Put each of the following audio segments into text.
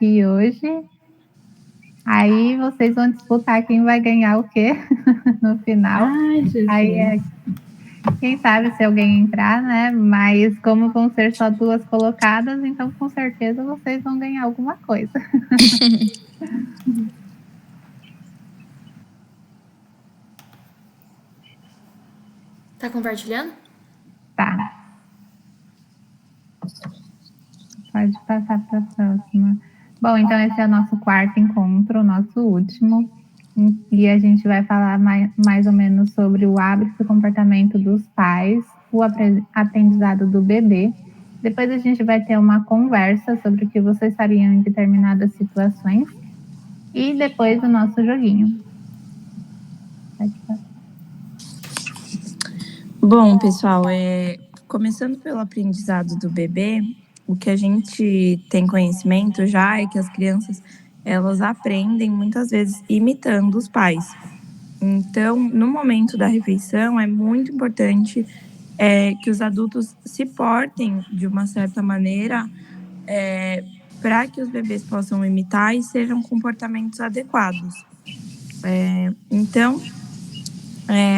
aqui hoje. Aí vocês vão disputar quem vai ganhar o quê no final. Ai, Aí Jesus. quem sabe se alguém entrar, né? Mas como vão ser só 2 colocadas, então com certeza vocês vão ganhar alguma coisa. Tá compartilhando? Tá. Pode passar para a próxima. Bom, então esse é o nosso quarto encontro, o nosso último, e a gente vai falar mais ou menos sobre o hábito e comportamento dos pais, o aprendizado do bebê. Depois a gente vai ter uma conversa sobre o que vocês fariam em determinadas situações e depois o nosso joguinho. Pode passar. Bom, pessoal, começando pelo aprendizado do bebê, o que a gente tem conhecimento já é que as crianças, elas aprendem muitas vezes imitando os pais. Então, no momento da refeição, é muito importante que os adultos se portem de uma certa maneira para que os bebês possam imitar e sejam comportamentos adequados. Então,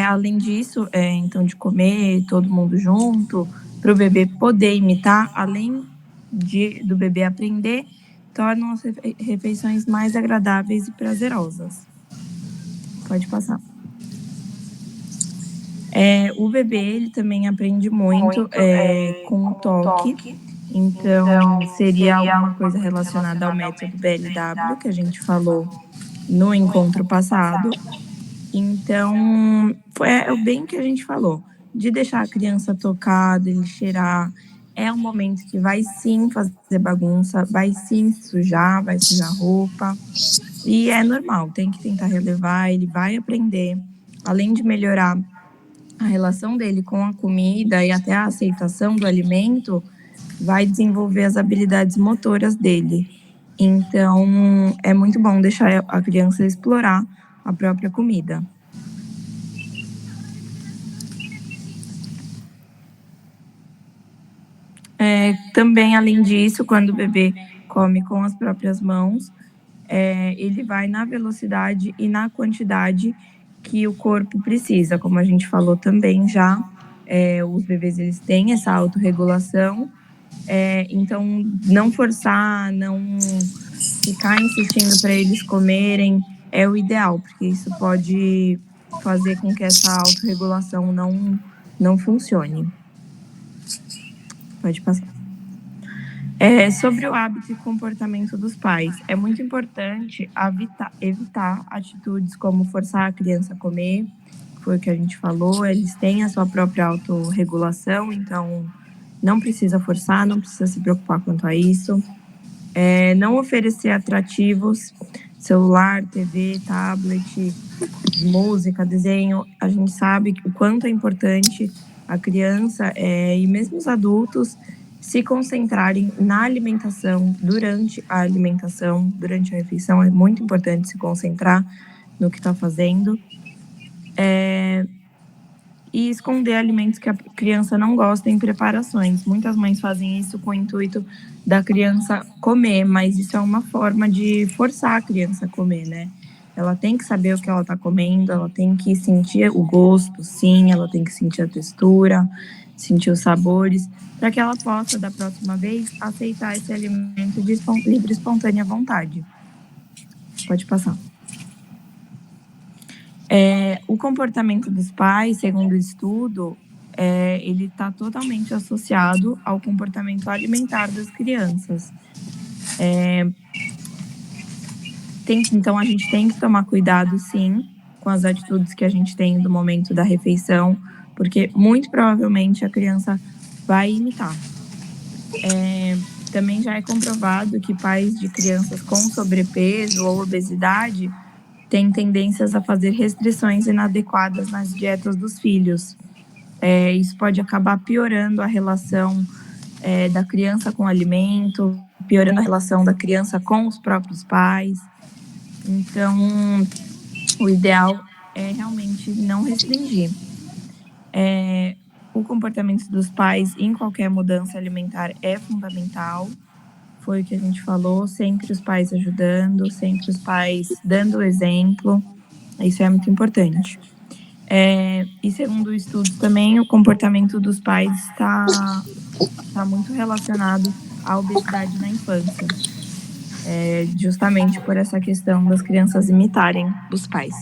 além disso, então de comer todo mundo junto, para o bebê poder imitar, além do bebê aprender, tornam as refeições mais agradáveis e prazerosas. Pode passar. O bebê, ele também aprende muito com o toque. Então, seria alguma coisa relacionada ao método BLW, que a gente falou no encontro passado. Então, é o bem que a gente falou, de deixar a criança tocar, dele cheirar. É um momento que vai sim fazer bagunça, vai sim sujar, vai sujar roupa. E é normal, tem que tentar relevar, ele vai aprender. Além de melhorar a relação dele com a comida e até a aceitação do alimento, vai desenvolver as habilidades motoras dele. Então, é muito bom deixar a criança explorar a própria comida. Também, além disso, quando o bebê come com as próprias mãos, ele vai na velocidade e na quantidade que o corpo precisa, como a gente falou também já. Os bebês, eles têm essa autorregulação, então não forçar, não ficar insistindo para eles comerem é o ideal, porque isso pode fazer com que essa autorregulação não funcione. Pode passar. Sobre o hábito e comportamento dos pais, é muito importante evitar atitudes como forçar a criança a comer, que foi o que a gente falou, eles têm a sua própria autorregulação, então não precisa forçar, não precisa se preocupar quanto a isso. Não oferecer atrativos, celular, TV, tablet, música, desenho. A gente sabe o quanto é importante a criança e mesmo os adultos se concentrarem na alimentação, durante a refeição. É muito importante se concentrar no que está fazendo. E esconder alimentos que a criança não gosta em preparações. Muitas mães fazem isso com o intuito da criança comer, mas isso é uma forma de forçar a criança a comer, né? Ela tem que saber o que ela está comendo, ela tem que sentir o gosto, sim, ela tem que sentir a textura, sentir os sabores, para que ela possa, da próxima vez, aceitar esse alimento de livre e espontânea vontade. Pode passar. O comportamento dos pais, segundo o estudo, ele está totalmente associado ao comportamento alimentar das crianças. Então, a gente tem que tomar cuidado, sim, com as atitudes que a gente tem no momento da refeição, porque muito provavelmente a criança vai imitar. Também já é comprovado que pais de crianças com sobrepeso ou obesidade têm tendências a fazer restrições inadequadas nas dietas dos filhos. Isso pode acabar piorando a relação da criança com o alimento, piorando a relação da criança com os próprios pais. Então, o ideal é realmente não restringir. O comportamento dos pais em qualquer mudança alimentar é fundamental. foi o que a gente falou, sempre os pais ajudando, sempre os pais dando o exemplo, isso é muito importante. E segundo estudos também, o comportamento dos pais está muito relacionado à obesidade na infância, justamente por essa questão das crianças imitarem os pais.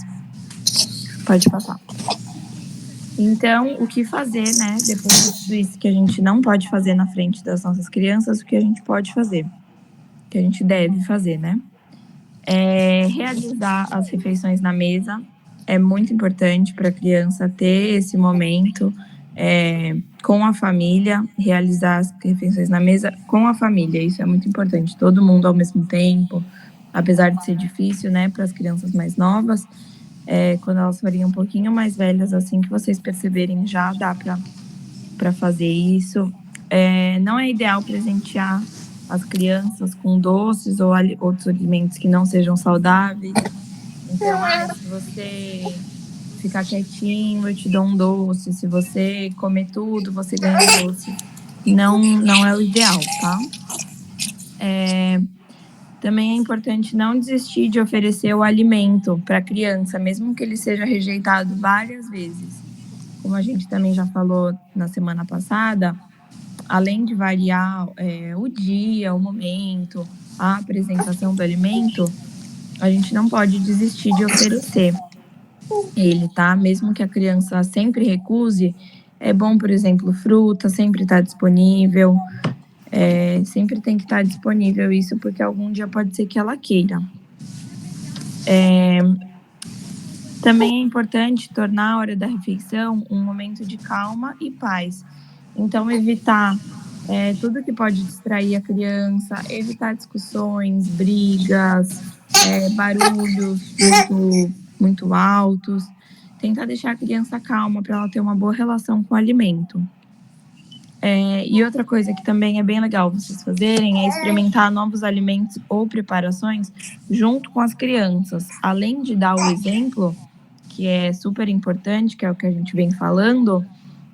Pode passar. Então, o que fazer, né? Depois de tudo isso que a gente não pode fazer na frente das nossas crianças, o que a gente pode fazer? O que a gente deve fazer, né? Realizar as refeições na mesa. É muito importante para a criança ter esse momento com a família, realizar as refeições na mesa com a família. Isso é muito importante. Todo mundo ao mesmo tempo, apesar de ser difícil, né, para as crianças mais novas. Quando elas forem um pouquinho mais velhas, assim que vocês perceberem, já dá para fazer isso. Não é ideal presentear as crianças com doces ou outros alimentos que não sejam saudáveis. Então, se você ficar quietinho, eu te dou um doce. Se você comer tudo, você ganha um doce. Não é o ideal, tá? Também é importante não desistir de oferecer o alimento para a criança, mesmo que ele seja rejeitado várias vezes. Como a gente também já falou na semana passada, além de variar o dia, o momento, a apresentação do alimento, a gente não pode desistir de oferecer ele, tá? Mesmo que a criança sempre recuse, é bom, por exemplo, fruta sempre estar disponível. Sempre tem que estar disponível isso, porque algum dia pode ser que ela queira. Também é importante tornar a hora da refeição um momento de calma e paz. Então, evitar tudo que pode distrair a criança, evitar discussões, brigas, barulhos muito altos. Tentar deixar a criança calma para ela ter uma boa relação com o alimento. E outra coisa que também é bem legal vocês fazerem é experimentar novos alimentos ou preparações junto com as crianças. Além de dar o exemplo, que é super importante, que é o que a gente vem falando,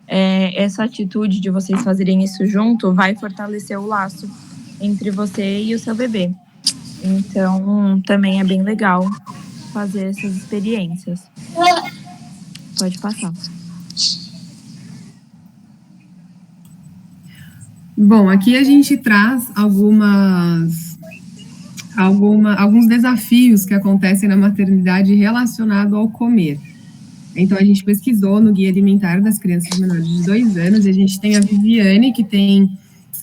essa atitude de vocês fazerem isso junto vai fortalecer o laço entre você e o seu bebê. Então, também é bem legal fazer essas experiências. Pode passar. Bom, aqui a gente traz alguns desafios que acontecem na maternidade relacionado ao comer. Então, a gente pesquisou no Guia Alimentar das Crianças Menores de 2 anos, e a gente tem a Viviane, que tem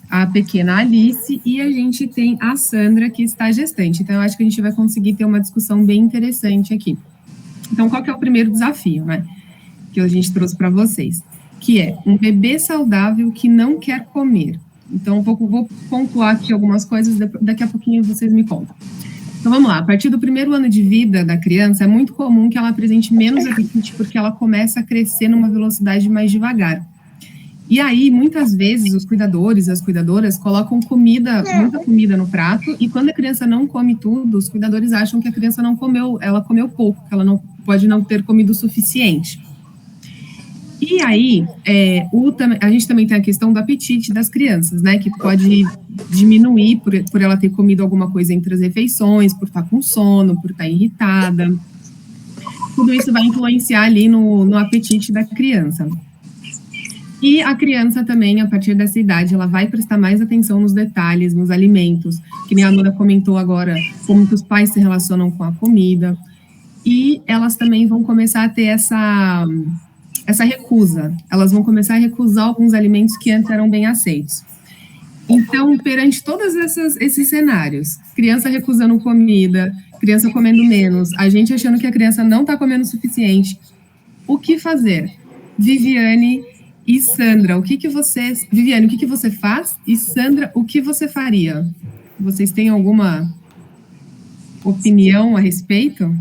a pequena Alice, e a gente tem a Sandra, que está gestante. Então, eu acho que a gente vai conseguir ter uma discussão bem interessante aqui. Então, qual que é o primeiro desafio, né, que a gente trouxe para vocês? Que é um bebê saudável que não quer comer. Então, vou pontuar aqui algumas coisas, daqui a pouquinho vocês me contam. Então, vamos lá. A partir do primeiro ano de vida da criança, é muito comum que ela apresente menos apetite, porque ela começa a crescer numa velocidade mais devagar. E aí, muitas vezes, os cuidadores, as cuidadoras, colocam muita comida no prato, e quando a criança não come tudo, os cuidadores acham que a criança não comeu, ela comeu pouco, que ela pode não ter comido o suficiente. E aí, a gente também tem a questão do apetite das crianças, né, que pode diminuir por ela ter comido alguma coisa entre as refeições, por estar com sono, por estar irritada. Tudo isso vai influenciar ali no apetite da criança. E a criança também, a partir dessa idade, ela vai prestar mais atenção nos detalhes, nos alimentos, que nem a Nora comentou agora, como que os pais se relacionam com a comida. E elas também vão começar a ter essa recusa. Elas vão começar a recusar alguns alimentos que antes eram bem aceitos. Então, perante todos esses cenários, criança recusando comida, criança comendo menos, a gente achando que a criança não está comendo o suficiente, o que fazer? Viviane e Sandra, Viviane, o que você faz? E Sandra, o que você faria? Vocês têm alguma opinião a respeito?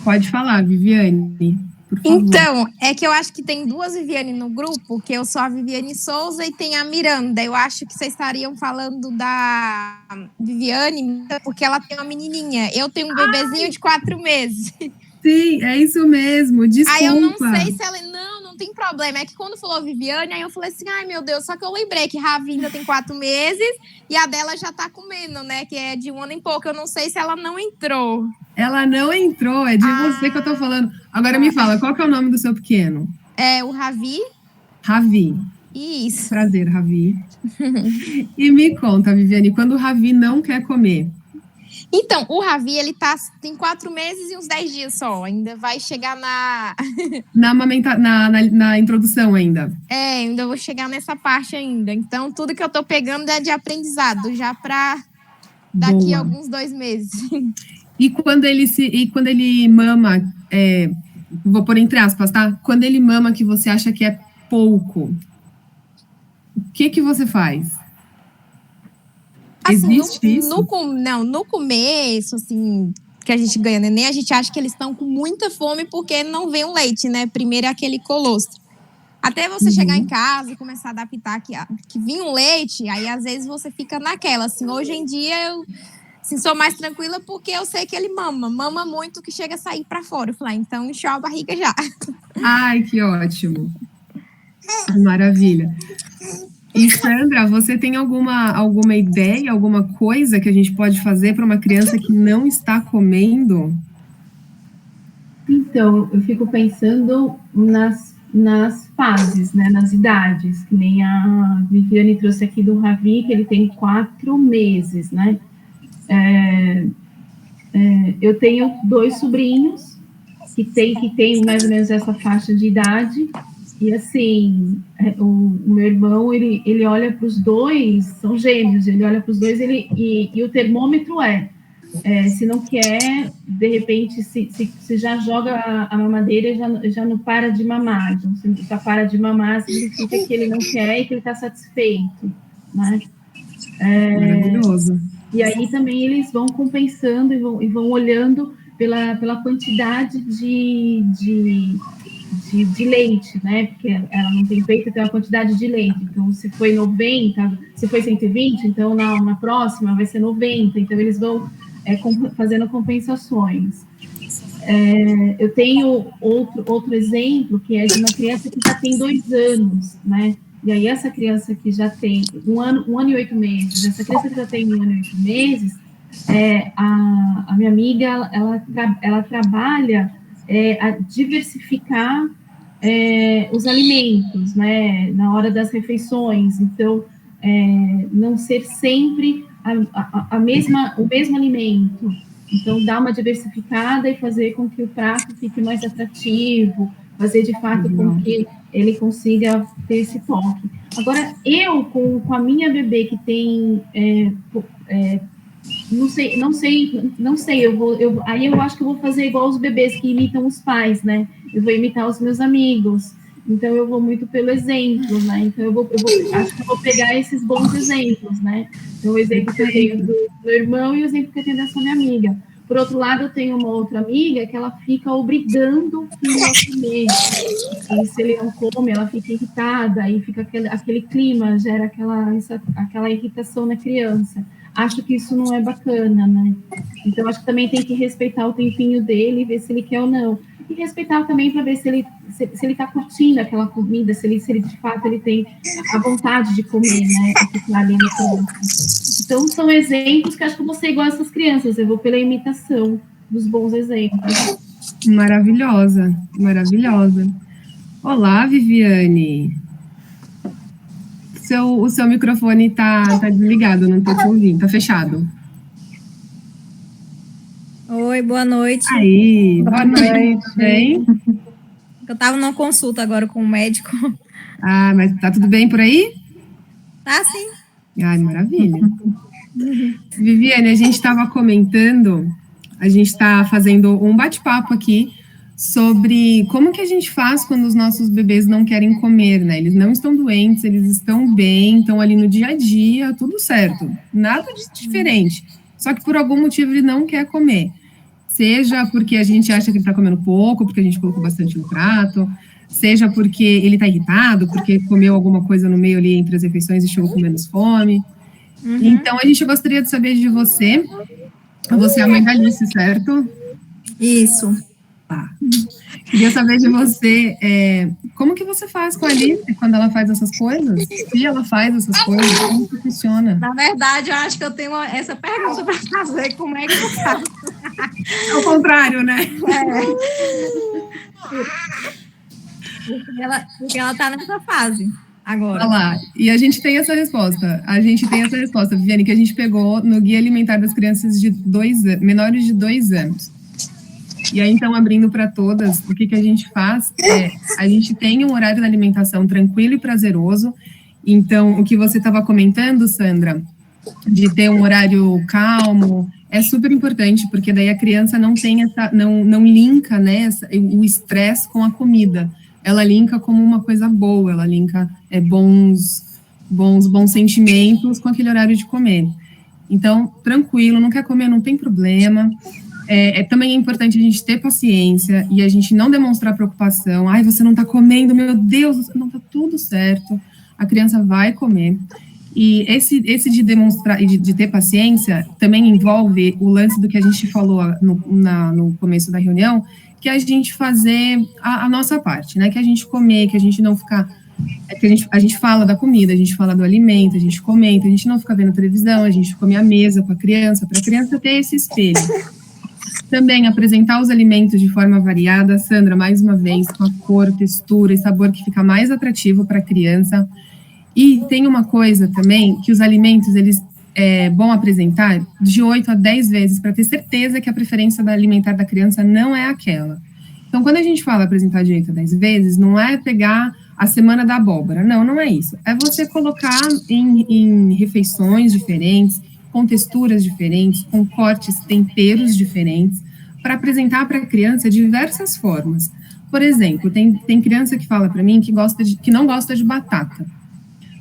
Pode falar, Viviane, por favor. Então, é que eu acho que tem duas Viviane no grupo, que eu sou a Viviane Souza e tem a Miranda. Eu acho que vocês estariam falando da Viviane, porque ela tem uma menininha. Eu tenho um bebezinho de 4 meses. Sim, é isso mesmo, desculpa. Aí eu não sei se ela... Não não tem problema. É que quando falou Viviane, aí eu falei assim, ai meu Deus, só que eu lembrei que Ravi ainda tem 4 meses e a dela já tá comendo, né? Que é de 1 ano e pouco. Eu não sei se ela não entrou. Ela não entrou, é de você que eu tô falando. Agora me fala, qual que é o nome do seu pequeno? É o Ravi. Ravi. Isso. Prazer, Ravi. E me conta, Viviane, quando o Ravi não quer comer? Então, o Ravi, ele tem 4 meses e uns 10 dias só. Ainda vai chegar na... Na introdução ainda. Ainda vou chegar nessa parte ainda. Então, tudo que eu tô pegando é de aprendizado, já para daqui a alguns 2 meses. E quando ele mama, vou pôr entre aspas, tá? Quando ele mama que você acha que é pouco, o que você faz? Assim, Existe isso? No começo, assim, que a gente ganha neném, a gente acha que eles estão com muita fome porque não vem o leite, né? Primeiro é aquele colostro. Até você chegar em casa e começar a adaptar que vinha um leite, aí às vezes você fica naquela, assim, hoje em dia eu assim, sou mais tranquila porque eu sei que ele mama muito que chega a sair pra fora. Eu falei, então encheu a barriga já. Ai, que ótimo. Maravilha. E Sandra, você tem alguma ideia, alguma coisa que a gente pode fazer para uma criança que não está comendo? Então, eu fico pensando nas fases, né, nas idades, que nem a Viviane trouxe aqui do Ravi, que ele tem 4 meses, né? Eu tenho 2 sobrinhos que tem mais ou menos essa faixa de idade, e assim, o meu irmão, ele olha para os 2, são gêmeos, ele olha para os 2 e o termômetro se não quer, de repente, se já joga a mamadeira e já não para de mamar. Então, se já para de mamar, significa que ele não quer e que ele está satisfeito, né? Maravilhoso. E aí também eles vão compensando e vão olhando pela quantidade de leite, né? Porque ela não tem peito, tem uma quantidade de leite. Então, se foi 90, se foi 120, então na próxima vai ser 90. Então, eles vão fazendo compensações. Eu tenho outro exemplo, que é de uma criança que já tem 2 anos, né? E aí, essa criança que já tem 1 ano e 8 meses, essa criança que já tem 1 ano e 8 meses, a minha amiga, ela trabalha a diversificar os alimentos, né, na hora das refeições. Então, não ser sempre o mesmo alimento. Então, dar uma diversificada e fazer com que o prato fique mais atrativo, fazer de fato com que ele consiga ter esse toque. Agora, eu, com a minha bebê que tem não sei, aí eu acho que eu vou fazer igual os bebês que imitam os pais, né? Eu vou imitar os meus amigos, então eu vou muito pelo exemplo, né? Então acho que eu vou pegar esses bons exemplos, né? Então o exemplo que eu tenho do meu irmão e o exemplo que eu tenho dessa minha amiga. Por outro lado, eu tenho uma outra amiga que ela fica obrigando o filho a comer. E se ele não come, ela fica irritada, aí fica aquele clima, gera aquela irritação na criança. Acho que isso não é bacana, né? Então, acho que também tem que respeitar o tempinho dele, ver se ele quer ou não. E respeitar também para ver se ele está curtindo aquela comida, se ele de fato ele tem a vontade de comer, né? E ficar ali na criança. Então, são exemplos que acho que eu vou ser igual a essas crianças, eu vou pela imitação dos bons exemplos. Maravilhosa, maravilhosa. Olá, Viviane. O seu microfone tá desligado, não tô te ouvindo, tá fechado. Oi, boa noite. Aí, boa noite, tudo bem? Eu tava numa consulta agora com o médico. Ah, mas tá tudo bem por aí? Tá, sim. Ai, maravilha. Viviane, a gente estava comentando, a gente está fazendo um bate-papo aqui sobre como que a gente faz quando os nossos bebês não querem comer, né? Eles não estão doentes, eles estão bem, estão ali no dia a dia, tudo certo, nada de diferente. Só que por algum motivo ele não quer comer. Seja porque a gente acha que ele está comendo pouco, porque a gente colocou bastante no prato, seja porque ele está irritado, porque comeu alguma coisa no meio ali entre as refeições e chegou com menos fome. Então, a gente gostaria de saber de você. Você é a mãe da Alice, certo? Isso. Queria saber de você, como que você faz com a Alice quando ela faz essas coisas? Se ela faz essas coisas, como que funciona? Na verdade, eu acho que eu tenho essa pergunta para fazer, como é que eu faço? É o contrário, né? Porque ela tá nessa fase agora. Olha lá, e a gente tem essa resposta. Viviane, que a gente pegou no Guia Alimentar das Crianças de menores de 2 anos. E aí, então, abrindo para todas, o que a gente faz a gente tem um horário da alimentação tranquilo e prazeroso. Então, o que você estava comentando, Sandra, de ter um horário calmo, é super importante, porque daí a criança não tem não linka, né, o estresse com a comida. Ela linka como uma coisa boa, ela linka bons sentimentos com aquele horário de comer. Então, tranquilo, não quer comer, não tem problema. Também é importante a gente ter paciência e a gente não demonstrar preocupação. Ai, você não tá comendo, meu Deus, não tá tudo certo. A criança vai comer. E esse de demonstrar e de ter paciência também envolve o lance do que a gente falou no começo da reunião, que é a gente fazer a nossa parte, né? Que a gente comer, que a gente não ficar... a gente fala da comida, a gente fala do alimento, a gente comenta, a gente não fica vendo televisão, a gente come à mesa com a criança, para a criança ter esse espelho. Também apresentar os alimentos de forma variada, Sandra, mais uma vez, com a cor, textura e sabor que fica mais atrativo para a criança. E tem uma coisa também, que os alimentos, eles é bom apresentar de 8 a 10 vezes, para ter certeza que a preferência alimentar da criança não é aquela. Então, quando a gente fala apresentar de 8 a 10 vezes, não é pegar a semana da abóbora, não é isso. É você colocar em refeições diferentes, com texturas diferentes, com cortes, temperos diferentes, para apresentar para a criança diversas formas. Por exemplo, tem criança que fala para mim que não gosta de batata,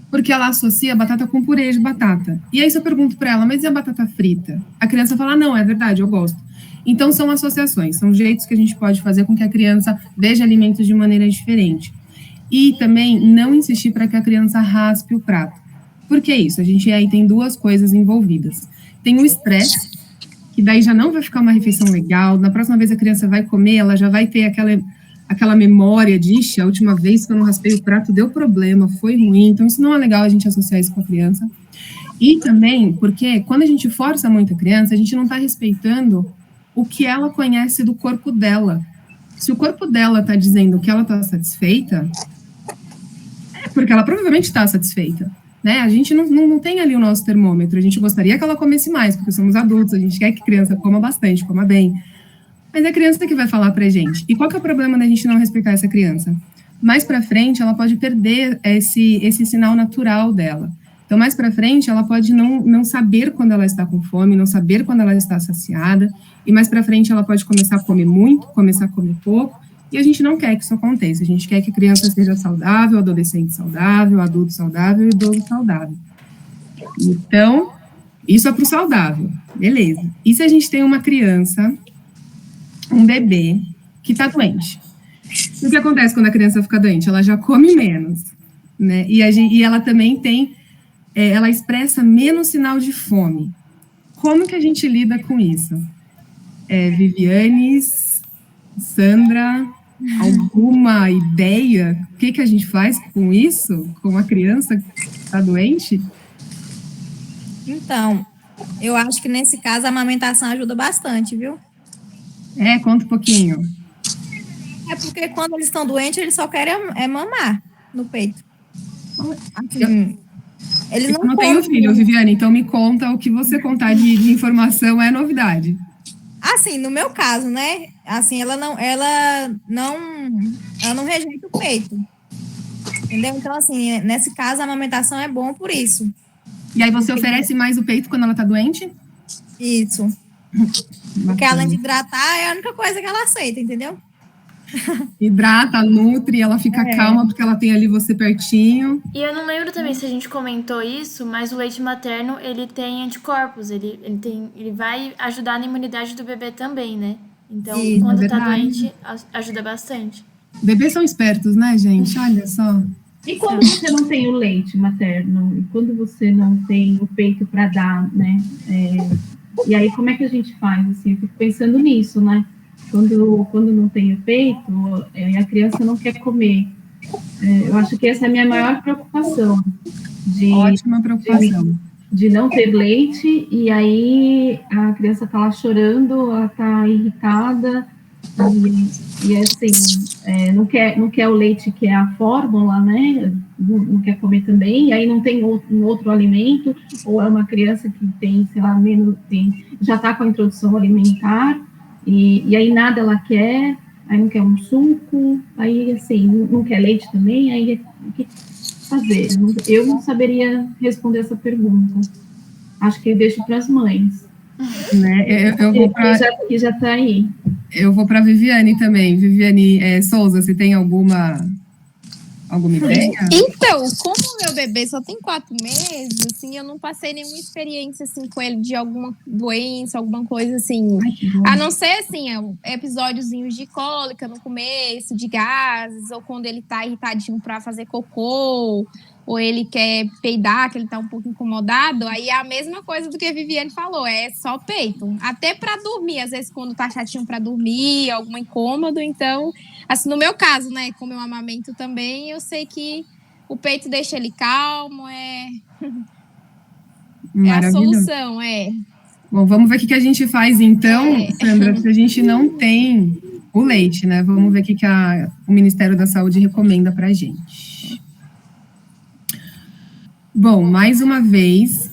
porque ela associa a batata com purê de batata. E aí se eu pergunto para ela, mas e a batata frita? A criança fala, não, é verdade, eu gosto. Então são associações, são jeitos que a gente pode fazer com que a criança veja alimentos de maneira diferente. E também não insistir para que a criança raspe o prato. Por que isso? A gente aí tem duas coisas envolvidas. Tem o estresse, que daí já não vai ficar uma refeição legal, na próxima vez a criança vai comer, ela já vai ter aquela memória de, ixi, a última vez que eu não raspei o prato deu problema, foi ruim, então isso não é legal a gente associar isso com a criança. E também, porque quando a gente força muito a criança, a gente não está respeitando o que ela conhece do corpo dela. Se o corpo dela está dizendo que ela está satisfeita, é porque ela provavelmente está satisfeita. Né? A gente não tem ali o nosso termômetro, a gente gostaria que ela comesse mais, porque somos adultos, a gente quer que a criança coma bastante, coma bem, mas é a criança que vai falar pra gente. E qual que é o problema da gente não respeitar essa criança? Mais pra frente, ela pode perder esse sinal natural dela. Então, mais pra frente, ela pode não saber quando ela está com fome, não saber quando ela está saciada, e mais pra frente ela pode começar a comer muito, começar a comer pouco, e a gente não quer que isso aconteça, a gente quer que a criança seja saudável, adolescente saudável, adulto saudável e idoso saudável. Então, isso é para o saudável, beleza. E se a gente tem uma criança, um bebê, que está doente? O que acontece quando a criança fica doente? Ela já come menos, né? E ela também ela expressa menos sinal de fome. Como que a gente lida com isso? Viviane, Sandra, alguma ideia? O que a gente faz com isso? Com uma criança que está doente? Então, eu acho que nesse caso a amamentação ajuda bastante, viu? Conta um pouquinho. É porque quando eles estão doentes, eles só querem mamar no peito. Assim, eles não tenho filho, Viviane, então me conta o que você contar de informação é novidade. Assim, no meu caso, né? Assim, ela não rejeita o peito. Entendeu? Então, assim, nesse caso, a amamentação é bom por isso. E aí você oferece mais o peito quando ela tá doente? Isso. Porque além de hidratar, é a única coisa que ela aceita, entendeu? Hidrata, nutre, ela fica calma porque ela tem ali você pertinho. E eu não lembro também se a gente comentou isso, mas o leite materno, ele tem anticorpos, ele vai ajudar na imunidade do bebê também, né? Então, quando tá doente, ajuda bastante. Bebês são espertos, né, gente? Olha só. E quando você não tem o leite materno? E quando você não tem o peito para dar, né? E aí, como é que a gente faz? Assim, eu fico pensando nisso, né? quando não tem efeito, a criança não quer comer. Eu acho que essa é a minha maior preocupação. Ótima preocupação. De não ter leite, e aí a criança está lá chorando, ela está irritada, e assim, não quer o leite, que é a fórmula, né? Não quer comer também, e aí não tem um outro alimento, ou é uma criança que tem, sei lá, já está com a introdução alimentar, e aí nada ela quer, aí não quer um suco, aí assim, não quer leite também, aí o que fazer? Eu não saberia responder essa pergunta. Acho que eu deixo para as mães. Né? Eu vou pra... que já está aí. Eu vou para a Viviane também. Viviane Souza, você tem alguma ideia? Então, como o meu bebê só tem 4 meses, assim, eu não passei nenhuma experiência, assim, com ele de alguma doença, alguma coisa, assim. A não ser, assim, episódiozinhos de cólica no começo, de gases, ou quando ele tá irritadinho para fazer cocô, ou ele quer peidar, que ele tá um pouco incomodado, aí é a mesma coisa do que a Viviane falou, é só peito. Até para dormir, às vezes quando tá chatinho para dormir, algum incômodo, então, assim, no meu caso, né, como eu amamento também, eu sei que o peito deixa ele calmo, é a solução, Bom, vamos ver o que a gente faz então, Sandra, se a gente não tem o leite, né, vamos ver o que o Ministério da Saúde recomenda pra gente. Bom, mais uma vez,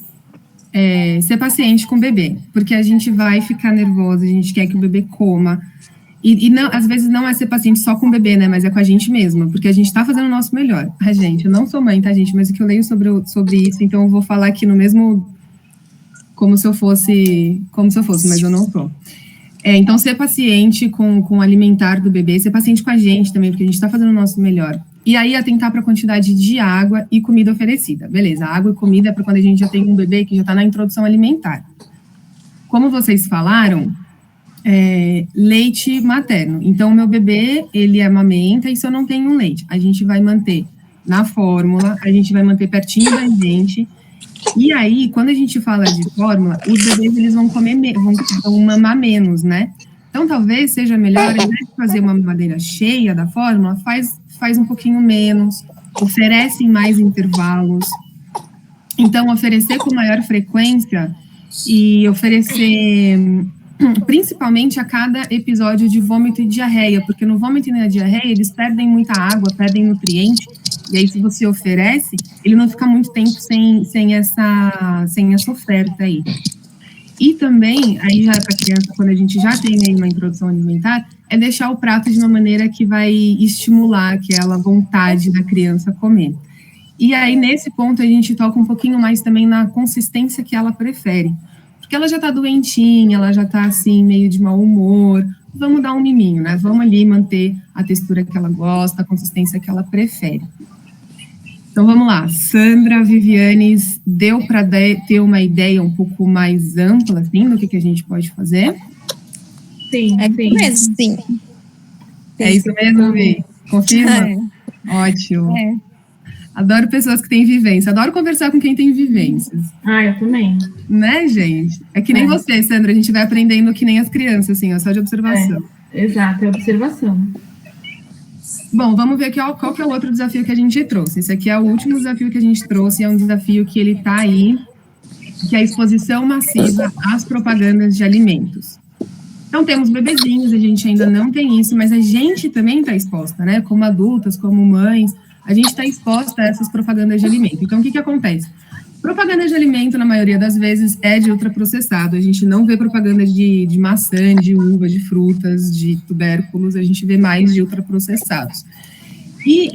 ser paciente com o bebê, porque a gente vai ficar nervosa, a gente quer que o bebê coma, e não, às vezes não é ser paciente só com o bebê, né, mas é com a gente mesma, porque a gente tá fazendo o nosso melhor. Gente, eu não sou mãe, tá, gente, mas o que eu leio sobre isso, então eu vou falar aqui no mesmo, como se eu fosse, mas eu não sou. Então, ser paciente com o alimentar do bebê, ser paciente com a gente também, porque a gente tá fazendo o nosso melhor. E aí, atentar para a quantidade de água e comida oferecida. Beleza, água e comida é para quando a gente já tem um bebê que já está na introdução alimentar. Como vocês falaram, leite materno. Então, o meu bebê, ele amamenta, e se eu não tenho leite, a gente vai manter na fórmula, a gente vai manter pertinho da gente. E aí, quando a gente fala de fórmula, os bebês, eles vão vão mamar menos, né? Então, talvez seja melhor, ao invés de fazer uma mamadeira cheia da fórmula, faz um pouquinho menos, oferece em mais intervalos. Então, oferecer com maior frequência e oferecer principalmente a cada episódio de vômito e diarreia, porque no vômito e na diarreia eles perdem muita água, perdem nutriente, e aí se você oferece, ele não fica muito tempo sem essa oferta aí. E também, aí já para a criança, quando a gente já tem aí uma introdução alimentar, é deixar o prato de uma maneira que vai estimular aquela vontade da criança comer. E aí, nesse ponto, a gente toca um pouquinho mais também na consistência que ela prefere. Porque ela já está doentinha, ela já está, assim, meio de mau humor. Vamos dar um miminho, né? Vamos ali manter a textura que ela gosta, a consistência que ela prefere. Então, vamos lá. Sandra, Viviane, deu para ter uma ideia um pouco mais ampla, assim, do que a gente pode fazer? Sim, sim. É isso mesmo, Vi? Confirma? Ótimo. Adoro pessoas que têm vivência. Adoro conversar com quem tem vivências. Eu também. Né, gente? É que nem você, Sandra. A gente vai aprendendo que nem as crianças, assim, só de observação. Exato, é observação. Bom, vamos ver aqui qual que é o outro desafio que a gente trouxe. Esse aqui é o último desafio que a gente trouxe, é um desafio que ele está aí, que é a exposição massiva às propagandas de alimentos. Então, temos bebezinhos, a gente ainda não tem isso, mas a gente também está exposta, né? Como adultas, como mães, a gente está exposta a essas propagandas de alimento. Então, o que acontece? Propaganda de alimento, na maioria das vezes, é de ultraprocessado. A gente não vê propaganda de maçã, de uva, de frutas, de tubérculos, a gente vê mais de ultraprocessados. E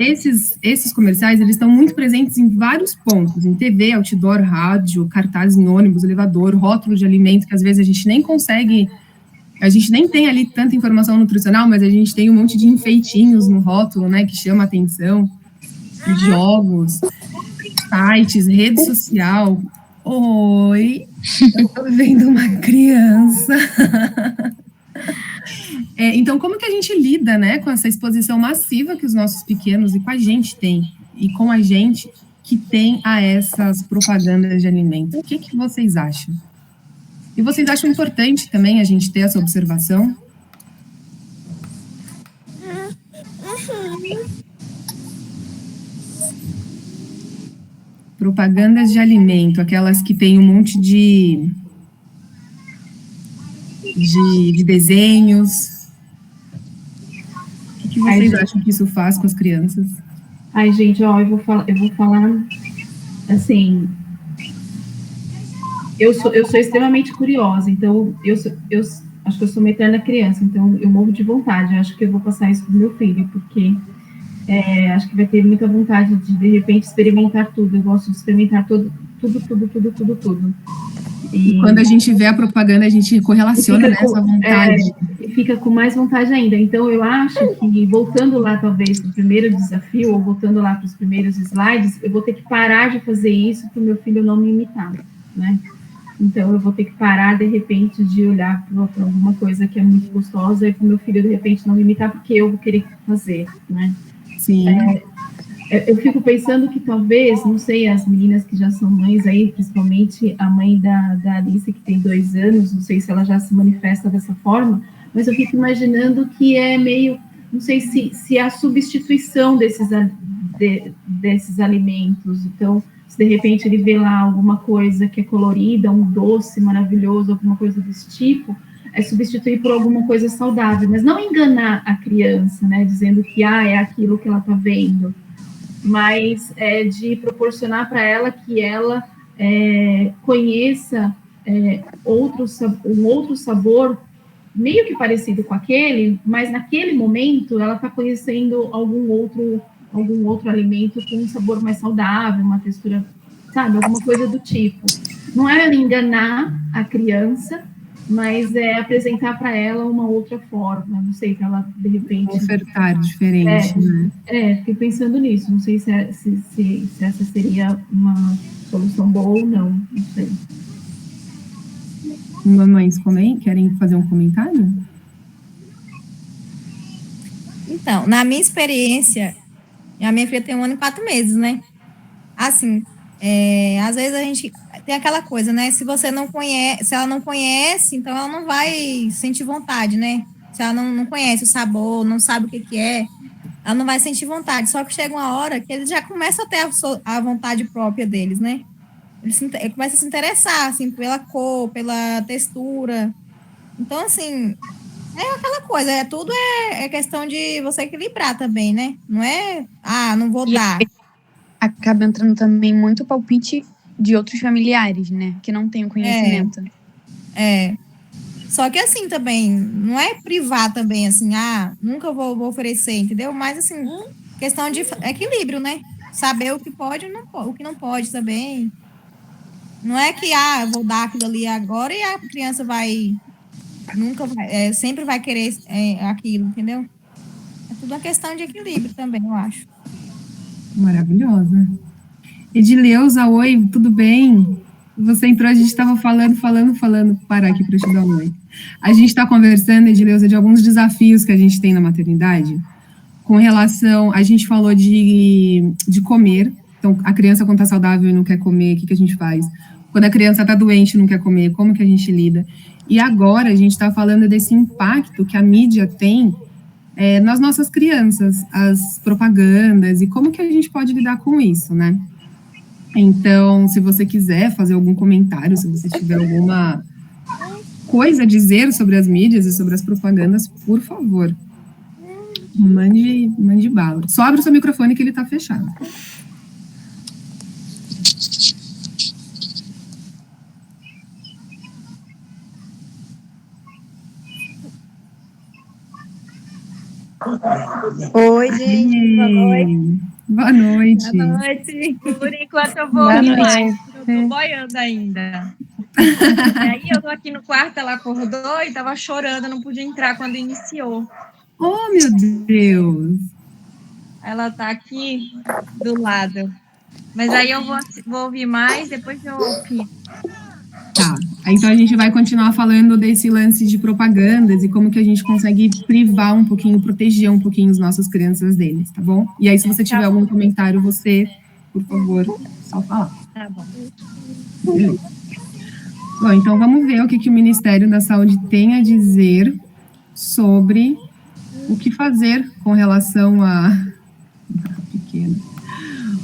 esses comerciais, eles estão muito presentes em vários pontos, em TV, outdoor, rádio, cartazes em ônibus, elevador, rótulo de alimento, que às vezes a gente nem consegue, a gente nem tem ali tanta informação nutricional, mas a gente tem um monte de enfeitinhos no rótulo, né, que chama a atenção, jogos, sites, rede social. Oi, eu tô vendo uma criança. Então, como que a gente lida, né, com essa exposição massiva que os nossos pequenos e com a gente tem, e com a gente que tem a essas propagandas de alimento? O que vocês acham? E vocês acham importante também a gente ter essa observação? Propagandas de alimento, aquelas que tem um monte de desenhos. O que vocês acham que isso faz com as crianças? Ai, gente, ó, eu vou falar assim, eu sou extremamente curiosa, então eu acho que eu sou uma eterna criança, então eu morro de vontade, eu acho que eu vou passar isso pro meu filho, porque acho que vai ter muita vontade de repente, experimentar tudo, eu gosto de experimentar tudo. E quando a gente vê a propaganda, a gente correlaciona essa vontade. Fica com mais vontade ainda. Então, eu acho que, voltando lá, talvez, para o primeiro desafio, ou voltando lá para os primeiros slides, eu vou ter que parar de fazer isso para o meu filho não me imitar, né? Então, eu vou ter que parar, de repente, de olhar para alguma coisa que é muito gostosa e para o meu filho, de repente, não me imitar, porque eu vou querer fazer, né? Sim. Eu fico pensando que talvez, não sei, as meninas que já são mães aí, principalmente a mãe da Alice, que tem 2 anos, não sei se ela já se manifesta dessa forma, mas eu fico imaginando que é meio, não sei se é a substituição desses alimentos. Então, se de repente ele vê lá alguma coisa que é colorida, um doce maravilhoso, alguma coisa desse tipo, é substituir por alguma coisa saudável, mas não enganar a criança, né, dizendo que é aquilo que ela está vendo, mas de proporcionar para ela que ela conheça um outro sabor, meio que parecido com aquele, mas naquele momento ela está conhecendo algum outro alimento com um sabor mais saudável, uma textura, sabe, alguma coisa do tipo. Não é ela enganar a criança, mas é apresentar para ela uma outra forma, não sei, para ela, de repente... Ofertar diferente, né? Fiquei pensando nisso, não sei se essa seria uma solução boa ou não sei. Mamães querem fazer um comentário? Então, na minha experiência, a minha filha tem 1 ano e 4 meses, né? Assim, às vezes a gente tem aquela coisa, né? Se ela não conhece, então ela não vai sentir vontade, né? Se ela não conhece o sabor, não sabe o que é, ela não vai sentir vontade. Só que chega uma hora que eles já começam a ter a vontade própria deles, né? Eles começam a se interessar, assim, pela cor, pela textura. Então, assim, é aquela coisa, tudo é questão de você equilibrar também, né? Não é, não vou dar. Acaba entrando também muito palpite de outros familiares, né? Que não têm o conhecimento. Só que assim também, não é privar também, assim, nunca vou oferecer, entendeu? Mas assim, questão de equilíbrio, né? Saber o que pode e o que não pode também. Não é que, vou dar aquilo ali agora e a criança sempre vai querer aquilo, entendeu? É tudo uma questão de equilíbrio também, eu acho. Maravilhosa. Edileuza, oi, tudo bem? Você entrou, a gente estava falando, parar aqui para te dar um oi. A gente está conversando, Edileuza, de alguns desafios que a gente tem na maternidade, com relação, a gente falou de comer, então a criança quando está saudável e não quer comer, o que a gente faz? Quando a criança está doente e não quer comer, como que a gente lida? E agora a gente está falando desse impacto que a mídia tem nas nossas crianças, as propagandas, e como que a gente pode lidar com isso, né? Então, se você quiser fazer algum comentário, se você tiver alguma coisa a dizer sobre as mídias e sobre as propagandas, por favor, mande bala. Só abre o seu microfone que ele está fechado. Oi, gente. Boa noite. Boa noite. Boa noite. Por enquanto eu vou Boa ouvir noite. mais. Eu tô boiando ainda. E aí eu tô aqui no quarto, ela acordou e tava chorando, não podia entrar quando iniciou. Oh, meu Deus. Ela tá aqui do lado. Mas aí eu vou ouvir mais, depois eu opino. Tá, então a gente vai continuar falando desse lance de propagandas e como que a gente consegue privar um pouquinho, proteger um pouquinho as nossas crianças deles, tá bom? E aí, se você tiver algum comentário, você, por favor, só falar. Tá bom. Beleza. Bom, então vamos ver o que o Ministério da Saúde tem a dizer sobre o que fazer com relação a...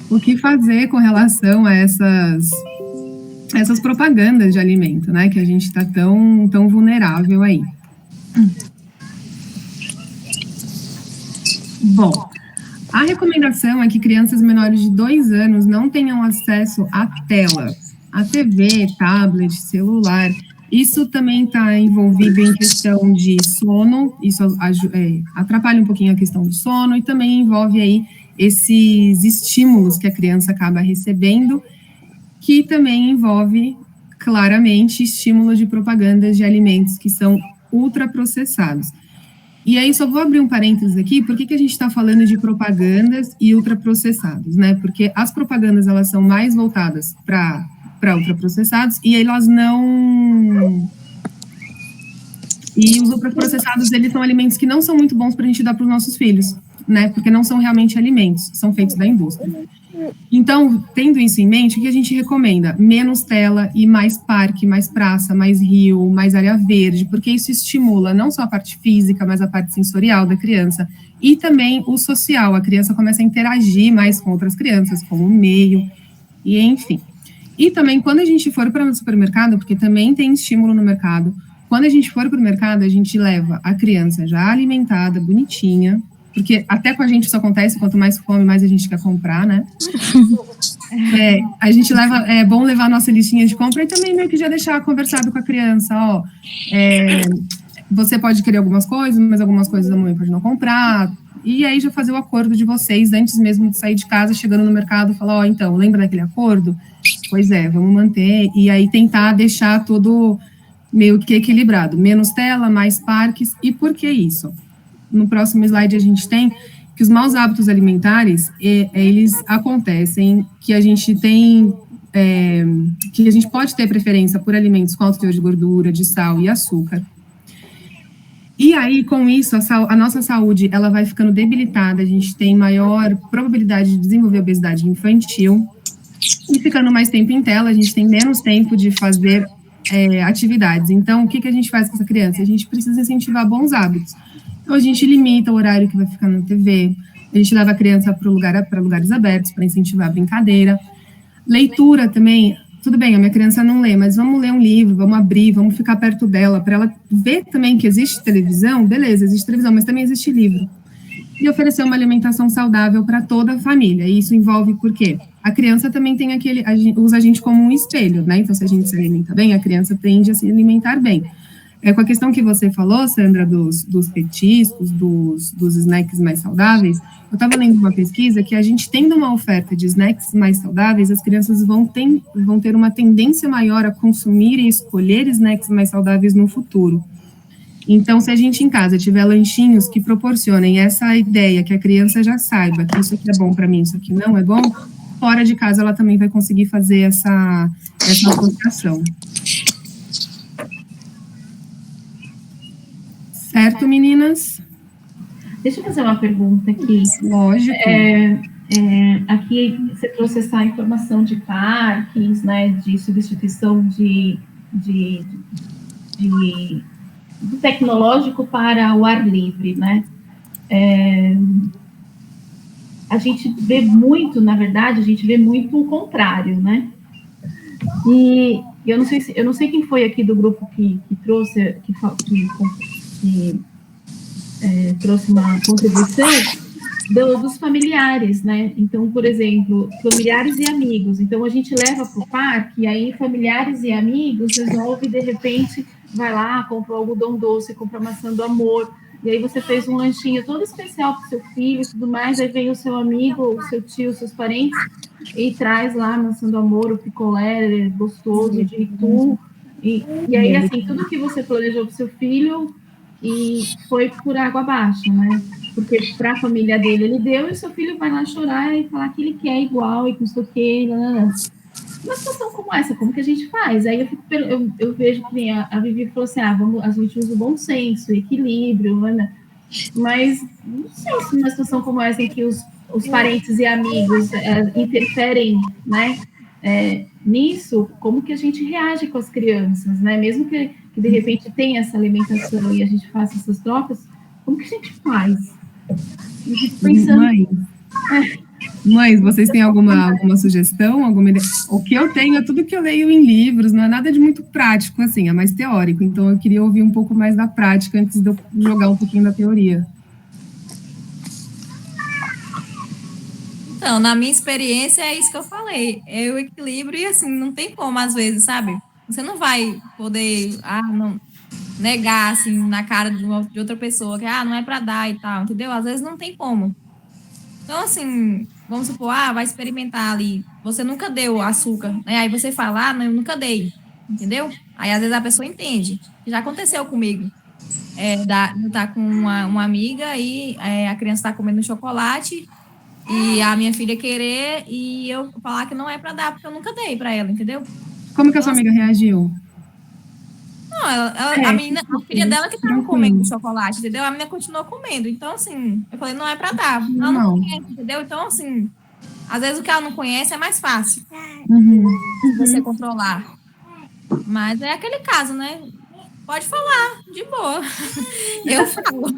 O que fazer com relação a essas propagandas de alimento, né? Que a gente está tão vulnerável aí. Bom, a recomendação é que crianças menores de 2 anos não tenham acesso à tela, a TV, tablet, celular. Isso também está envolvido em questão de sono, isso atrapalha um pouquinho a questão do sono e também envolve aí esses estímulos que a criança acaba recebendo, que também envolve claramente estímulos de propagandas de alimentos que são ultraprocessados. E aí, só vou abrir um parênteses aqui, por que a gente está falando de propagandas e ultraprocessados, né? Porque as propagandas, elas são mais voltadas para ultraprocessados e elas não... E os ultraprocessados, eles são alimentos que não são muito bons para a gente dar para os nossos filhos, né? Porque não são realmente alimentos, são feitos da indústria. Então, tendo isso em mente, o que a gente recomenda? Menos tela e mais parque, mais praça, mais rio, mais área verde, porque isso estimula não só a parte física, mas a parte sensorial da criança e também o social. A criança começa a interagir mais com outras crianças, com o meio, e enfim. E também, quando a gente for para o supermercado, porque também tem estímulo no mercado, quando a gente for para o mercado, a gente leva a criança já alimentada, bonitinha, porque até com a gente isso acontece, quanto mais fome, mais a gente quer comprar, né? A gente leva, é bom levar a nossa listinha de compra e também meio que já deixar conversado com a criança, ó, você pode querer algumas coisas, mas algumas coisas a mãe pode não comprar, e aí já fazer o acordo de vocês, antes mesmo de sair de casa, chegando no mercado, falar, ó, então, lembra daquele acordo? Pois é, vamos manter, e aí tentar deixar tudo meio que equilibrado, menos tela, mais parques, e por que isso? No próximo slide a gente tem que os maus hábitos alimentares, eles acontecem, que a gente tem, que a gente pode ter preferência por alimentos com alto teor de gordura, de sal e açúcar. E aí, com isso, a nossa saúde, ela vai ficando debilitada, a gente tem maior probabilidade de desenvolver obesidade infantil, e ficando mais tempo em tela, a gente tem menos tempo de fazer atividades. Então, o que a gente faz com essa criança? A gente precisa incentivar bons hábitos. Então, a gente limita o horário que vai ficar na TV, a gente leva a criança para lugares abertos, para incentivar a brincadeira. Leitura também, tudo bem, a minha criança não lê, mas vamos ler um livro, vamos abrir, vamos ficar perto dela, para ela ver também que existe televisão, beleza, existe televisão, mas também existe livro. E oferecer uma alimentação saudável para toda a família, e isso envolve por quê? A criança também tem usa a gente como um espelho, né? Então, se a gente se alimenta bem, a criança tende a se alimentar bem. Com a questão que você falou, Sandra, dos petiscos, dos snacks mais saudáveis, eu estava lendo uma pesquisa que a gente tendo uma oferta de snacks mais saudáveis, as crianças vão ter uma tendência maior a consumir e escolher snacks mais saudáveis no futuro. Então, se a gente em casa tiver lanchinhos que proporcionem essa ideia, que a criança já saiba que isso aqui é bom para mim, isso aqui não é bom, fora de casa ela também vai conseguir fazer essa associação. Certo, meninas? Deixa eu fazer uma pergunta aqui. Lógico. Aqui você trouxe essa informação de parques, né, de substituição do tecnológico para o ar livre, né? A gente vê muito, na verdade, o contrário, né? E eu não sei quem foi aqui do grupo que trouxe, que trouxe uma contribuição dos familiares, né? Então, por exemplo, familiares e amigos. Então, a gente leva para o parque, e aí familiares e amigos resolve, de repente, vai lá, compra o algodão doce, compra a maçã do amor, e aí você fez um lanchinho todo especial para o seu filho e tudo mais, aí vem o seu amigo, o seu tio, os seus parentes, e traz lá a maçã do amor, o picolé gostoso de Itu, e aí, assim, tudo que você planejou para o seu filho e foi por água abaixo, né? Porque para a família dele ele deu, e o seu filho vai lá chorar e falar que ele quer igual, e que não sei o quê, Uma situação como essa, como que a gente faz? Aí eu vejo que a Vivi falou assim, a gente usa o bom senso, o equilíbrio, né? Mas não sei se uma situação como essa em que os parentes e amigos interferem, né? Nisso, como que a gente reage com as crianças, né? Mesmo que de repente tenha essa alimentação e a gente faça essas trocas, Como que a gente faz? Eu fico pensando... Mães, vocês têm alguma sugestão, alguma ideia? O que eu tenho é tudo que eu leio em livros, não é nada de muito prático, assim, é mais teórico. Então, eu queria ouvir um pouco mais da prática antes de eu jogar um pouquinho da teoria. Então, na minha experiência, é isso que eu falei. É o equilíbrio e, assim, não tem como, às vezes, sabe? Você não vai poder, não, negar, assim, na cara de outra pessoa que, não é para dar e tal, entendeu? Às vezes não tem como. Então, assim, vamos supor, vai experimentar ali. Você nunca deu açúcar, né? Aí você fala, não, eu nunca dei, entendeu? Aí, às vezes, a pessoa entende. Já aconteceu comigo. Eu tá com uma amiga e a criança tá comendo chocolate e a minha filha querer e eu falar que não é para dar, porque eu nunca dei para ela, entendeu? Como que a sua amiga reagiu? Não, a filha dela que tava comendo chocolate, entendeu? A menina continuou comendo. Então, assim, eu falei, não é pra dar. Ela não conhece, entendeu? Então, assim, às vezes o que ela não conhece é mais fácil você controlar. Mas é aquele caso, né? Pode falar, de boa. Eu falo.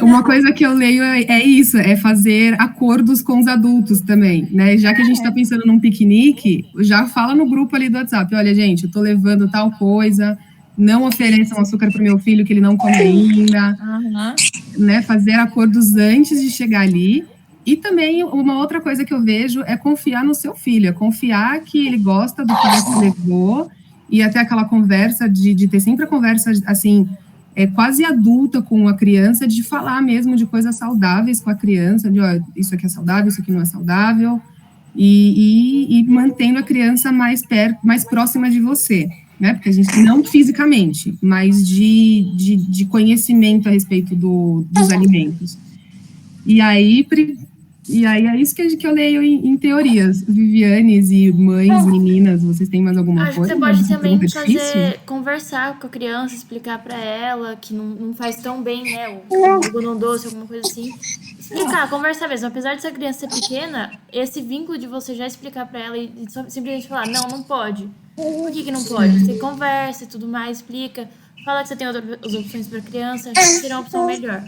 Uma coisa que eu leio é isso, é fazer acordos com os adultos também, né? Já que a gente tá pensando num piquenique, já fala no grupo ali do WhatsApp, olha, gente, eu tô levando tal coisa, não ofereçam açúcar pro meu filho que ele não come ainda, né? Fazer acordos antes de chegar ali. E também, uma outra coisa que eu vejo é confiar no seu filho, é confiar que ele gosta do que você levou, e até aquela conversa de ter sempre a conversa, assim, quase adulta com a criança, de falar mesmo de coisas saudáveis com a criança, de, isso aqui é saudável, isso aqui não é saudável, e mantendo a criança mais perto, mais próxima de você, né? Porque a gente, não fisicamente, mas de conhecimento a respeito dos alimentos. E aí é isso que eu leio em teorias. Vivianes e mães, meninas, vocês têm mais alguma coisa? Você pode também conversar com a criança, explicar pra ela que não faz tão bem, né? O algodão doce, alguma coisa assim. Explicar, conversar mesmo. Apesar de essa criança ser pequena, esse vínculo de você já explicar pra ela e simplesmente falar, não pode. Por que não pode? Você conversa e tudo mais, explica. Fala que você tem outras opções pra criança, que será uma opção melhor.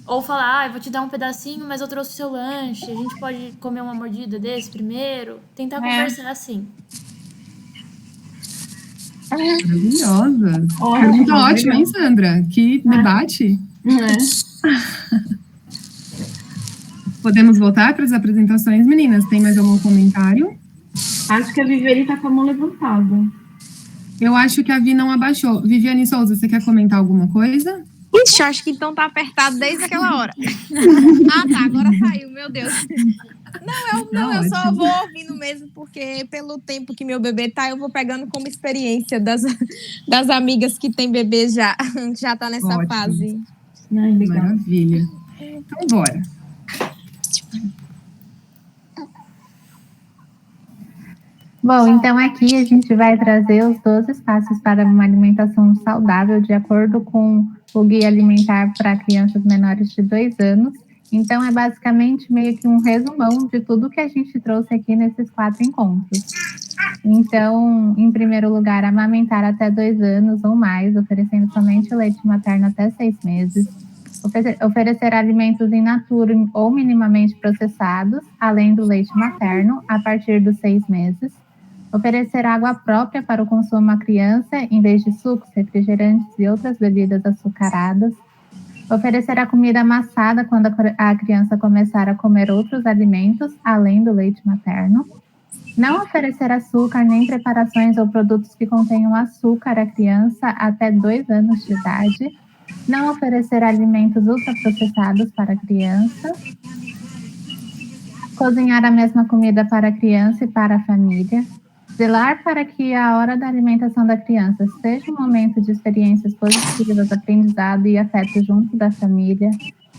Ou falar, eu vou te dar um pedacinho, mas eu trouxe o seu lanche. A gente pode comer uma mordida desse primeiro. Tentar conversar assim. Maravilhosa. Pergunta ótima, hein, Sandra? Que debate. Podemos voltar para as apresentações, meninas? Tem mais algum comentário? Acho que a Viviane está com a mão levantada. Eu acho que a Vi não abaixou. Viviane Souza, você quer comentar alguma coisa? Ixi, acho que então tá apertado desde aquela hora. Tá, agora saiu, meu Deus. Eu só vou ouvindo mesmo, porque pelo tempo que meu bebê tá, eu vou pegando como experiência das amigas que tem bebê já tá nessa fase. Maravilha. Então, bora. Bom, então aqui a gente vai trazer os 12 passos para uma alimentação saudável de acordo com o Guia Alimentar para Crianças Menores de 2 anos. Então, é basicamente meio que um resumão de tudo que a gente trouxe aqui nesses 4 encontros. Então, em primeiro lugar, amamentar até 2 anos ou mais, oferecendo somente leite materno até 6 meses. Oferecer alimentos in natura ou minimamente processados, além do leite materno, a partir dos 6 meses. Oferecer água própria para o consumo à criança, em vez de sucos, refrigerantes e outras bebidas açucaradas. Oferecer a comida amassada quando a criança começar a comer outros alimentos, além do leite materno. Não oferecer açúcar nem preparações ou produtos que contenham açúcar à criança até 2 anos de idade. Não oferecer alimentos ultraprocessados para a criança. Cozinhar a mesma comida para a criança e para a família. Zelar para que a hora da alimentação da criança seja um momento de experiências positivas, aprendizado e afeto junto da família.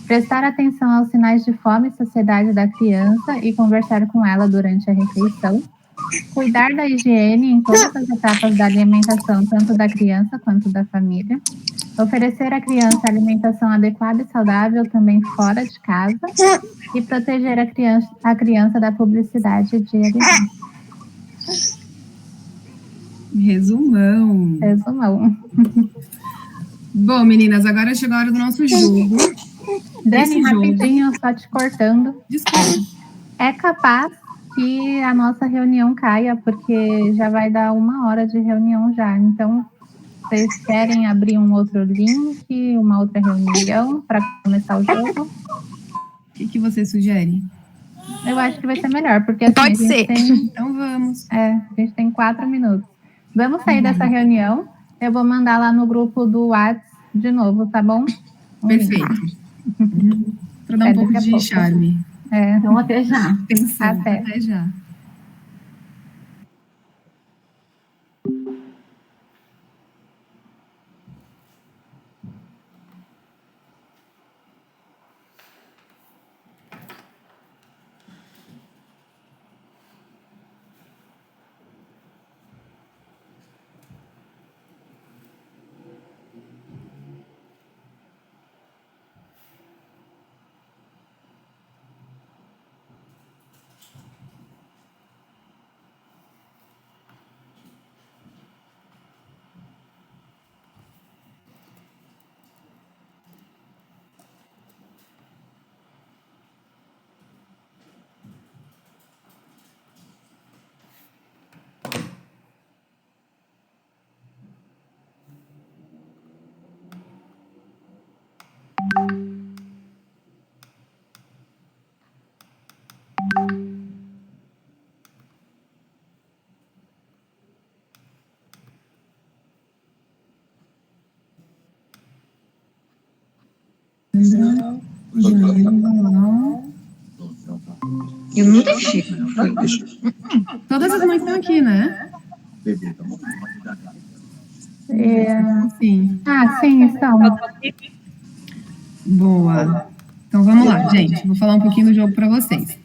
Prestar atenção aos sinais de fome e saciedade da criança e conversar com ela durante a refeição. Cuidar da higiene em todas as etapas da alimentação, tanto da criança quanto da família. Oferecer à criança alimentação adequada e saudável também fora de casa. E proteger a criança da publicidade de alimentos. Resumão. Bom, meninas, agora chegou a hora do nosso jogo. Dani, Esse jogo- rapidinho, só te cortando. Desculpa. É capaz que a nossa reunião caia, porque já vai dar 1 hora de reunião já. Então, vocês querem abrir um outro link, uma outra reunião para começar o jogo? O que você sugere? Eu acho que vai ser melhor, porque assim, Pode a gente ser. tem. Então vamos. A gente tem 4 minutos. Vamos sair dessa reunião. Eu vou mandar lá no grupo do WhatsApp de novo, tá bom? Perfeito. Para dar um Até pouco daqui a de pouco. charme. Então, até já. Atenção, Até. até já. Eu não deixei. Todas as mães estão aqui, né? Sim. Sim, estão. Boa. Então vamos lá, gente. Vou falar um pouquinho do jogo para vocês.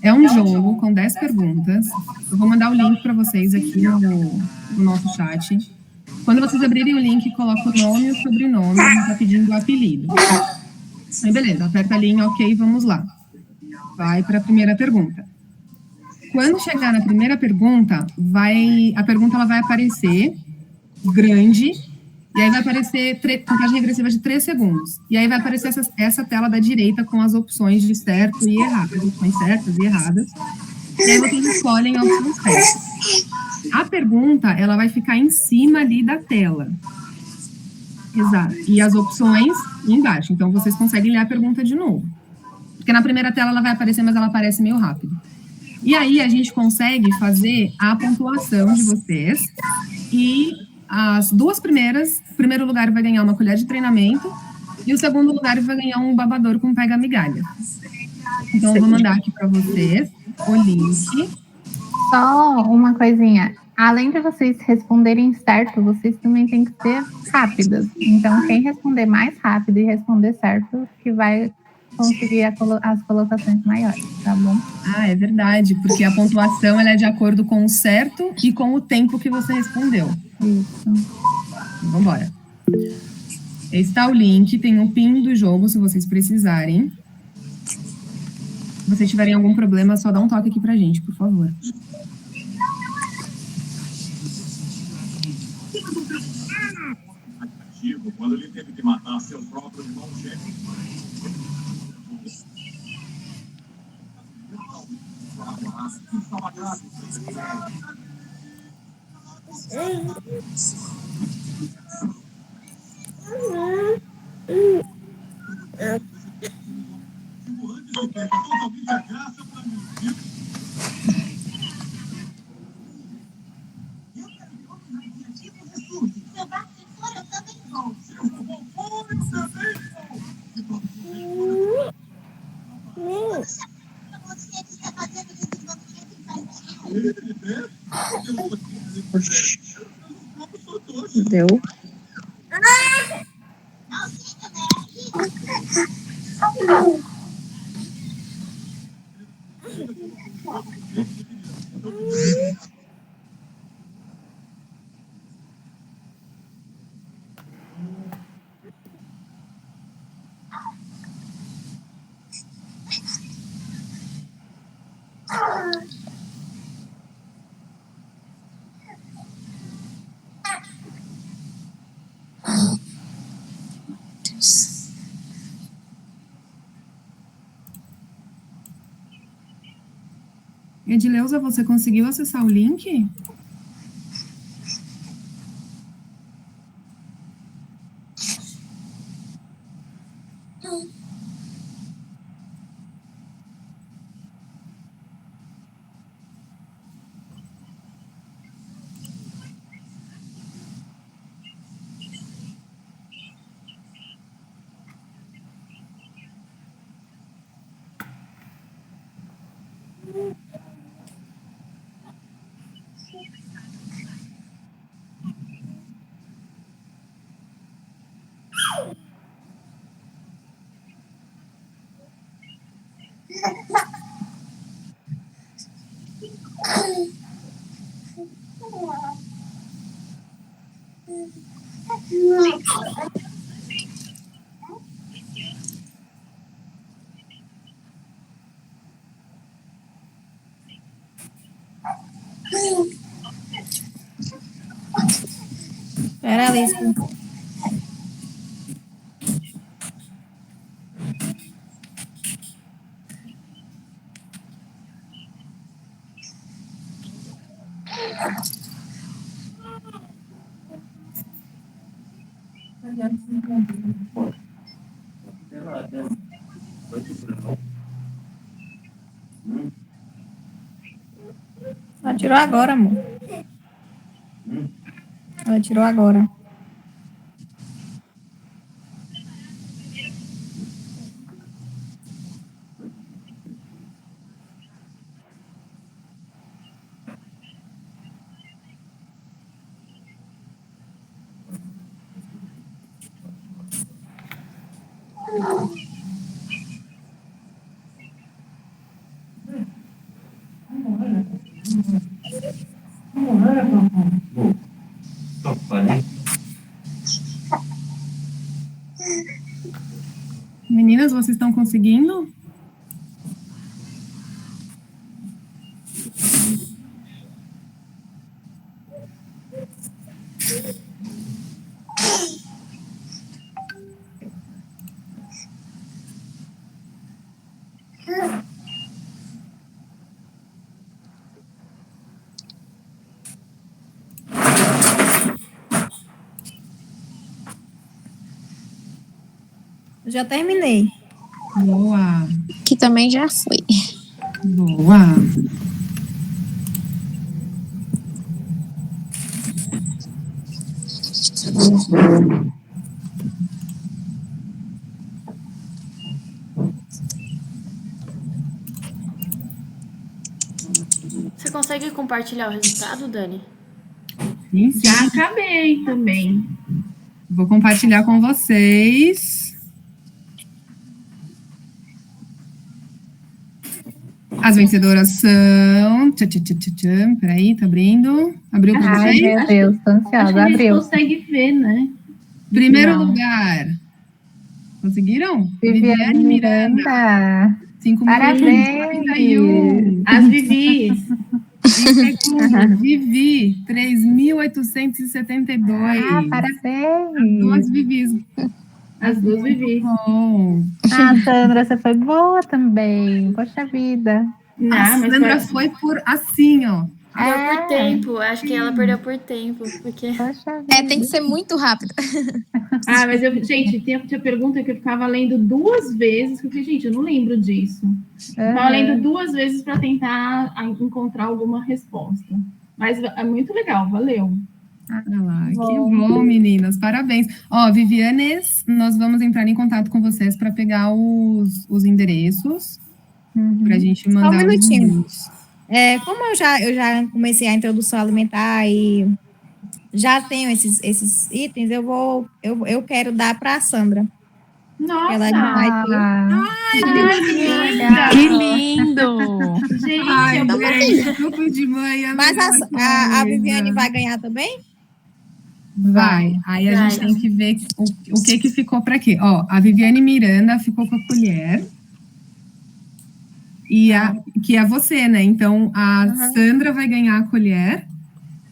É um jogo com 10 perguntas. Eu vou mandar o link para vocês aqui no nosso chat. Quando vocês abrirem o link, coloca o nome e o sobrenome. A gente tá pedindo o apelido. Aí, beleza. Aperta ali em OK, vamos lá. Vai para a primeira pergunta. Quando chegar na primeira pergunta, a pergunta ela vai aparecer grande, e aí vai aparecer contagem regressiva de 3 segundos. E aí vai aparecer essa tela da direita com as opções de certo e errado, as opções certas e erradas. E aí vocês escolhem a opção certa. A pergunta, ela vai ficar em cima ali da tela. Exato. E as opções embaixo. Então, vocês conseguem ler a pergunta de novo. Porque na primeira tela ela vai aparecer, mas ela aparece meio rápido. E aí a gente consegue fazer a pontuação de vocês e as duas primeiras, o primeiro lugar vai ganhar uma colher de treinamento e o segundo lugar vai ganhar um babador com pega-migalha. Então, eu vou mandar aqui para vocês o link. Só uma coisinha. Além de vocês responderem certo, vocês também têm que ser rápidas. Então, quem responder mais rápido e responder certo, que vai conseguir as colocações maiores, tá bom? Ah, é verdade, porque a pontuação ela é de acordo com o certo e com o tempo que você respondeu. Isso. Então, vamos embora. Esse está o link, tem o PIN do jogo, se vocês precisarem. Se vocês tiverem algum problema, só dá um toque aqui pra gente, por favor. Quando ele teve que matar seu próprio irmão gêmeo. Deu. Edileuza, você conseguiu acessar o link? Pera ali. Ela tirou agora, amor. Ela tirou agora. Meninas, vocês estão conseguindo? Eu já terminei. Boa. Que também já foi. Boa. Você consegue compartilhar o resultado, Dani? Sim, sim. Já acabei também. Vou compartilhar com vocês. As vencedoras são... Peraí, tá abrindo. Abriu para Ai, vocês? meu Deus, tô Acho que ansiosa. a gente Abriu. consegue ver, né? Primeiro Não. lugar. Conseguiram? Viviane Miranda. 5.031. Parabéns. As Vivis. Em segundo, Vivi, 3.872. Ah, parabéns. Duas Vivis. As duas Vivis. Bom. Ah, Sandra, você foi boa também. Poxa vida. A Sandra foi por assim, ó. Deu por tempo. Acho que ela perdeu por tempo. Porque... Poxa vida. É, tem que ser muito rápido. Ah, mas gente, tinha pergunta que eu ficava lendo 2 vezes, que eu falei, gente, eu não lembro disso. Ficava lendo 2 vezes para tentar encontrar alguma resposta. Mas é muito legal, valeu. Olha lá, que bom, meninas, parabéns. Ó, Vivianes, nós vamos entrar em contato com vocês para pegar os endereços, para a gente mandar. Só um minutinho. Como eu já comecei a introdução alimentar e já tenho esses itens, eu quero dar para a Sandra. Nossa! Ela vai ter. Que lindo! Gente, Ai, grupo de mãe. Mas a Viviane vai ganhar também? Vai. Aí a gente tem que ver o que ficou para quê. Ó, a Viviane Miranda ficou com a colher. E que é você, né? Então, a Sandra vai ganhar a colher.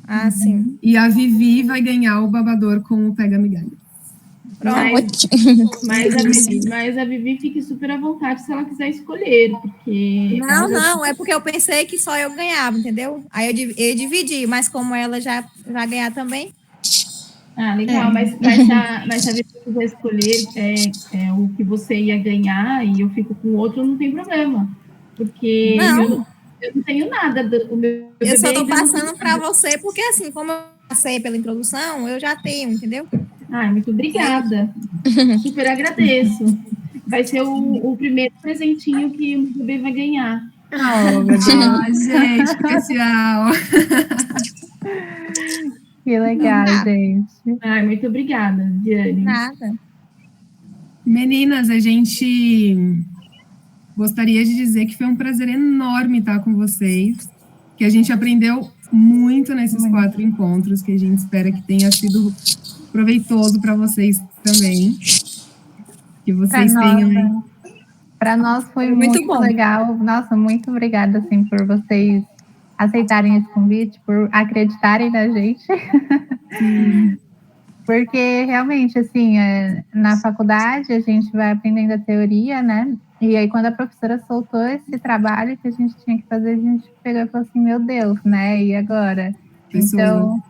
Ah, sim. E a Vivi vai ganhar o babador com o Pega Migalha. Mas a Vivi fique super à vontade se ela quiser escolher, porque... Não, é porque eu pensei que só eu ganhava, entendeu? Aí eu dividi, mas como ela já vai ganhar também... Ah, legal, mas se a Vivi quiser escolher o que você ia ganhar e eu fico com o outro, não tem problema, porque eu não tenho nada. Eu só tô passando para você, porque assim, como eu passei pela introdução, eu já tenho, entendeu? Ai, muito obrigada. Super agradeço. Vai ser o primeiro presentinho que o bebê vai ganhar. Oh, meu Deus. Gente, especial. Que legal, gente. Ai, muito obrigada, Diane. Nada. Meninas, a gente gostaria de dizer que foi um prazer enorme estar com vocês, que a gente aprendeu muito nesses 4 encontros, que a gente espera que tenha sido proveitoso para vocês também. Que vocês tenham... Para nós foi muito bom. legal. Nossa, muito obrigada, assim, por vocês aceitarem esse convite, por acreditarem na gente. Porque, realmente, assim, na faculdade a gente vai aprendendo a teoria, né? E aí, quando a professora soltou esse trabalho que a gente tinha que fazer, a gente pegou e falou assim, meu Deus, né? E agora? Então,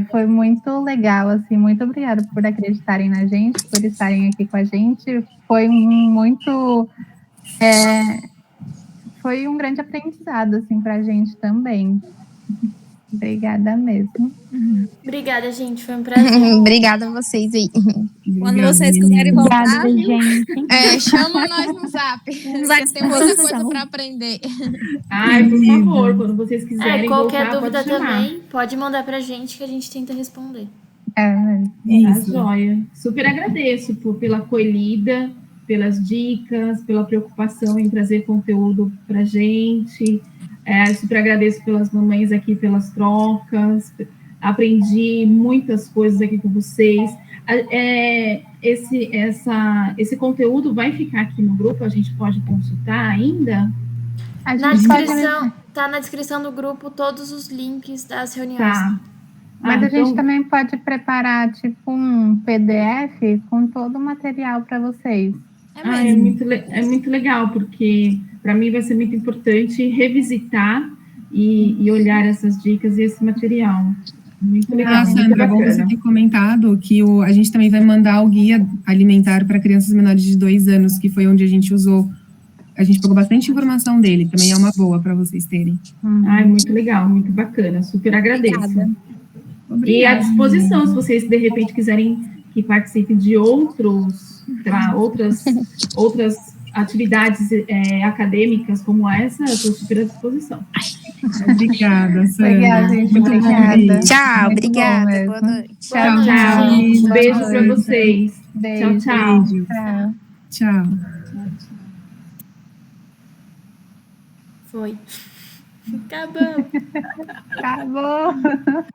foi muito legal, assim, muito obrigada por acreditarem na gente, por estarem aqui com a gente. Foi foi um grande aprendizado, assim, pra gente também. Obrigada mesmo. Obrigada, gente. Foi um prazer. Obrigada a vocês aí. Quando vocês quiserem voltar, Obrigada, gente. Chama nós no zap. Estamos à Tem muita coisa disposição. para aprender. Ai, por favor, quando vocês quiserem Qualquer voltar, dúvida pode chamar. também, pode mandar pra gente que a gente tenta responder. Tá joia. Super agradeço pela acolhida, pelas dicas, pela preocupação em trazer conteúdo pra gente. Super agradeço pelas mamães aqui, pelas trocas. Aprendi muitas coisas aqui com vocês. Esse conteúdo vai ficar aqui no grupo? A gente pode consultar ainda? Tá na descrição do grupo todos os links das reuniões. Tá. Mas a gente também pode preparar, tipo, um PDF com todo o material para vocês. É muito legal, porque para mim vai ser muito importante revisitar e olhar essas dicas e esse material. Muito legal. Sandra, bom você ter comentado que a gente também vai mandar o guia alimentar para crianças menores de 2 anos, que foi onde a gente usou. A gente pegou bastante informação dele, também é uma boa para vocês terem. Ai, muito legal, muito bacana, super agradeço. Obrigada. E à disposição, se vocês de repente quiserem que participe de outras atividades acadêmicas como essa, eu estou super à disposição. Obrigada, Sandra. Legal, gente. Obrigada. Tchau, Muito obrigada. bom Boa noite. Tchau. Um beijo para vocês. Beijo. Tchau. Tchau. Foi. Acabou. Acabou.